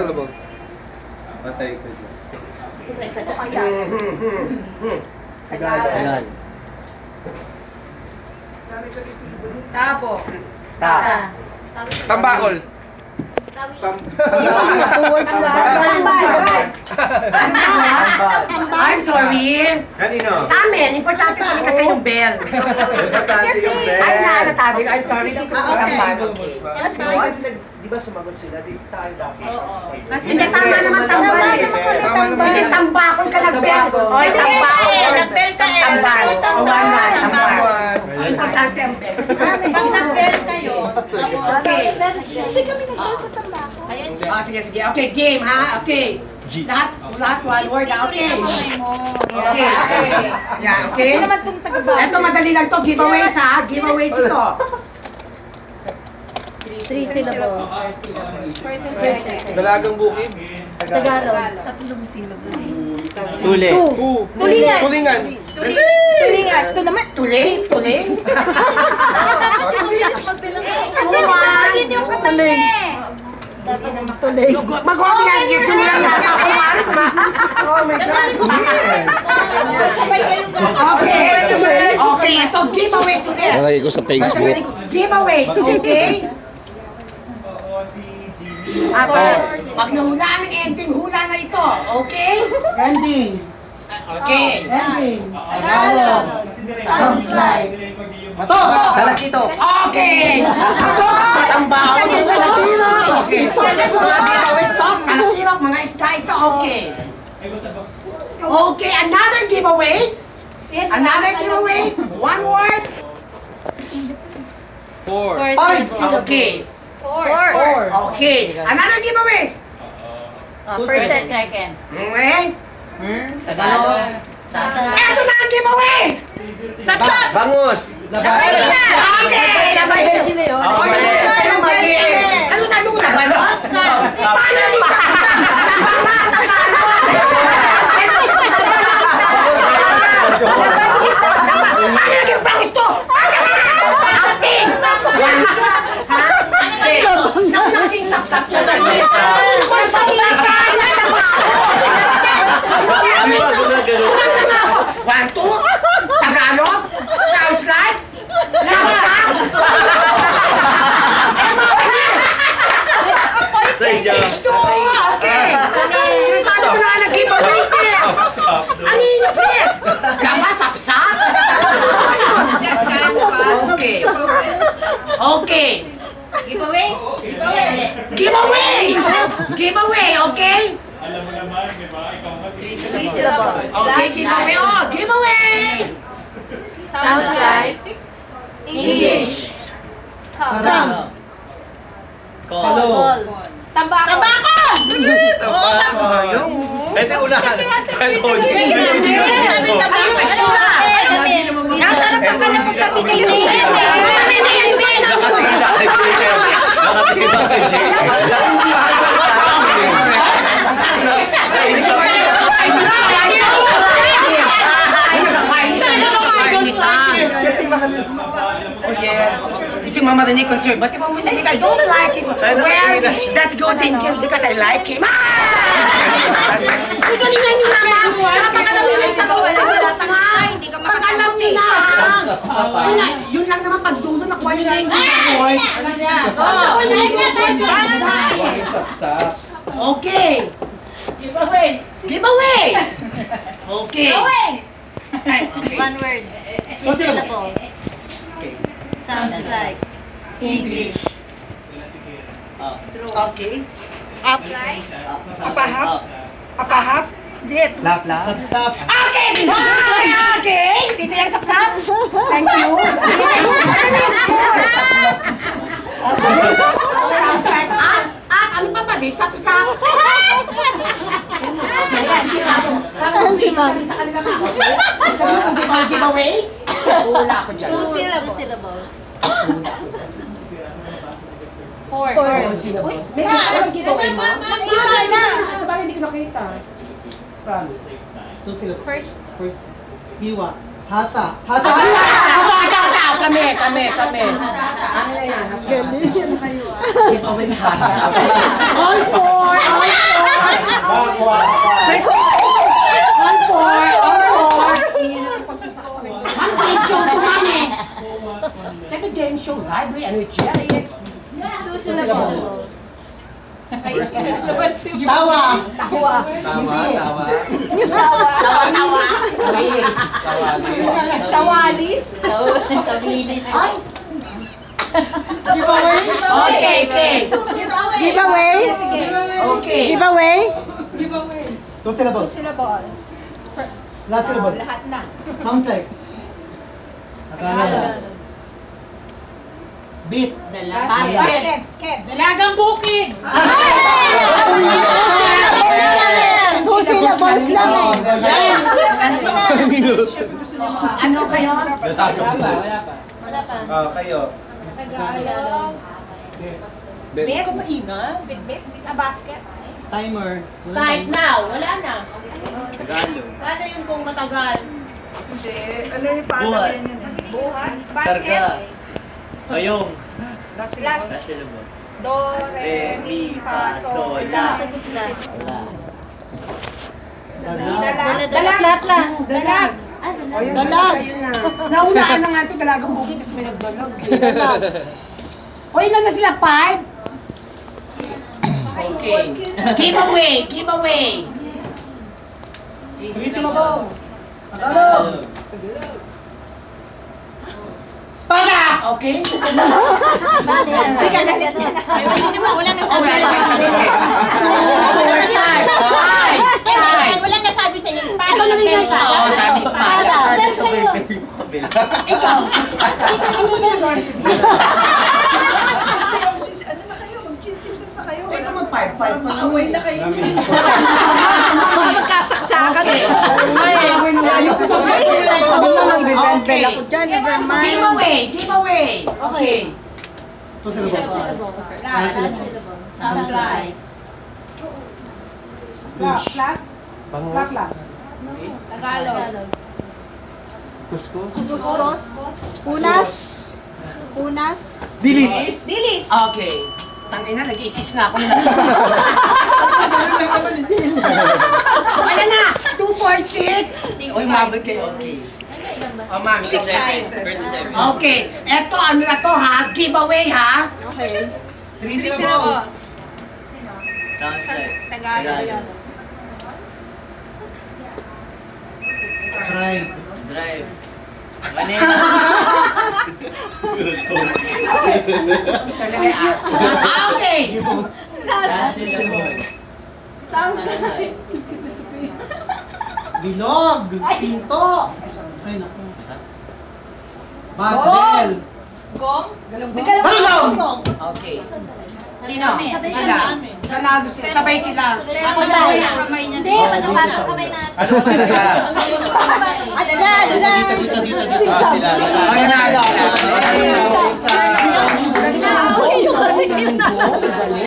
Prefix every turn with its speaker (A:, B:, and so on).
A: Ano ba?
B: Patay ka dyan.
C: Tagalog.
D: Tapo.
C: Ta.
A: Tambakol.
D: Towards lahat.
C: I'm sorry.
B: Kanino?
C: Sa amin, importante kami kasi yung bell.
B: Importante yung bell.
C: Ay, nakakatabi. I'm sorry. Dito ko tampan.
E: That's good. Di ba sumagot sila? Di tayo dapat.
C: Hindi, tama naman tamban. Hindi, tambakon ka nag-bell. Oy, tambakon.
D: Nag-bell ka eh.
C: Tamban. O, wala. Tamban.
A: Tamban.
C: Importante ang bell.
D: Pag nag-bell kayo,
C: Okay.
F: Hindi kami nag-bell sa tambako.
C: Sige. Okay, game ha? Okay. Lahat one word ha? Okay. Okay. Yeah, okay.
D: Ano naman itong taga-base?
C: Ito, madali lang to. Giveaways ha? Giveaways ito.
F: 3 syllables.
D: First and second.
A: Dalagang bukid.
F: Tagalog. Tatlong syllables.
B: Tuli.
F: Tulingan.
A: Tulingan.
F: Tulingan. Ito naman.
C: Tuling? Tuling?
F: Kasi sige niyo pa tuling. Dapat naman tuling.
C: Mag-copy yan. Yung tulang na. Oh my God.
F: Sabay kayong
C: Okay. Okay, ito. Giveaways ulit.
A: Nalagay ko sa Facebook.
C: Giveaways, okay? Ako, pag nahulaan ng ending, hula na ito, okay?
E: Ending.
C: Okay.
E: Ending.
C: Tagalog.
F: Sounds like.
E: Ito! Talakito.
C: Okay! Ito! Tambaho! Talakiro! Okay. Mga giveaways to, talakiro, mga isda ito, okay. Okay, another giveaways. Another giveaways. One word.
A: 4.
C: Okay.
F: Four.
C: Okay. Another giveaways.
F: First and second.
C: Okay.
F: Tagalog.
C: Ito na ang giveaways! Sapsap!
B: Bangus!
C: Okay! Labayin!
B: Ako mali.
C: Pero mali! Ano sabi mo? Labanos? Paano yung paano naging prank ito? Acting! Naunang sapsap siya lang. Kung sapsap ka, One, two, Tagalog, sounds like, sapsap. Gusto! Okay! Sinasabi ko na nga nag-giveaways eh! Ano yun yung please? Lama, sapsap? Okay. Okay.
D: Giveaway?
C: Giveaway! Giveaway, okay?
B: Alam mo naman, di ba? Ikaw nga.
D: 3 syllables.
C: Okay, giveaway. Oh, giveaway!
F: Sounds like.
D: English.
E: Parang.
F: Kalo.
D: Tambako.
C: Tabako!
B: Pwede unahan. Ganon.
D: Nasarap ang kalap ng kapitay na yan.
B: Nakatingin na kay Jay. Nakatingin na kay Jay.
C: Kasi mama rin concerned, but if I'm I don't like him. Well, that's good thing because I like him. Igalingan nyo naman! Tsaka pag-alam nyo na yung sagot ko.
D: Hindi ka
C: Pag-alam nyo na! Yun lang naman pag-dulo, nakuha nyo na yung good word. Nakuha nyo na yung good word.
B: Sapsap.
C: Okay. Giveaway. Giveaway. Okay. Okay.
F: One word. 3 syllables.
C: Okay.
F: Sounds like. English.
C: Okay.
D: Apahap?
C: Apahap.
E: Lap, lap. Sapsap.
C: Okay! Okay! Dito yung sapsap. Thank you. Sounds like, ano pa ba? Di sapsap. Sige, sa kanila na ako. Sabi mo, giveaways? Wala ako dyan.
F: 2 syllables.
D: 4.
C: May ano giveaway mo?
F: Isa na.
C: Sa bagay, hindi ko nakita.
E: Promise. 2 syllables.
F: First.
E: Hiwa. Hasa. Hasa.
C: Hasa! Kami. Ano yan? Giveaways hasa. All four! All
B: syllable.
C: Tawa.
B: Tawa. Tawa.
C: Tawa.
B: Tawalis.
F: Tawilis.
C: Ay. Okay, okay. Giveaway? Okay. Giveaway?
B: Two syllables.
F: Syllable.
B: Last syllable.
F: Lahat na.
B: Sounds like. Tagalog. Beat.
C: Basket.
F: Dalagang bukid.
C: Two syllables lang
B: Oo, seven.
C: Ano kayo?
F: Wala pa.
B: Kayo.
F: Tagalog.
C: Bet. Bet. A basket.
B: Timer.
G: Start now. Wala na.
B: Tagalog.
G: Paano yung kung matagal?
E: Hindi. Ano yung paano yan yun eh?
C: Buhat. Basket.
H: Ayong.
C: Last.
H: Syllable.
C: Do, re, mi, fa, sol, la.
F: Sa gitna.
B: Tagalog.
F: Dalag lang.
C: Dalag.
F: Ah, dalag.
C: Dalag. Naunaan na nga ito, dalagang bukid, tapos may nagdalag. Dalag. O, ilan na sila? 5? Okay. Giveaway. Giveaway.
B: Three syllables. Tagalog.
C: Espada! Okay?
F: Teka, dalag.
C: Hindi naman, wala na sabi.
G: Wala na sabi sa iyo.
C: Ikaw na rin yung espada. Oo, sabi espada.
F: Last kayo.
C: Ikaw.
E: Ano na kayo? Mag-chin-sim-sim na kayo.
C: Ito mag-5-5.
E: Maaway na kayo.
C: Magkasaksakan eh. Away na kayo. Sabi mo nang bibel-bel ako dyan. Giveaway. Giveaway. Okay.
B: Two syllables.
F: Last syllable. Sounds like.
C: Flat? Flat lang.
F: Tagalog.
D: Kuskus. Punas. Punas.
B: Dilis.
C: Dilis. Okay. Tangina, nag-iisis na ako. Ano na? 2, 4, 6. Uy, mabot kayo. Okay. Oh, mami.
F: 6 times.
C: Okay. Eto, ano na to ha? Giveaway ha?
D: Okay.
B: Three syllables.
H: Sounds like.
F: Tagalog.
B: Drive.
H: Drive. Manila.
C: Okay.
H: Last syllable.
F: Sounds like.
B: Bilog. Pinto. Ay, naku. Bagel.
F: Gong.
C: Galunggong. Okay. Sino? Sila. Nanalo sila. Sabay sila.
F: Ako na. Kamay niya. Hindi, kamay natin.
A: Ano talaga?
F: Ah, dalag.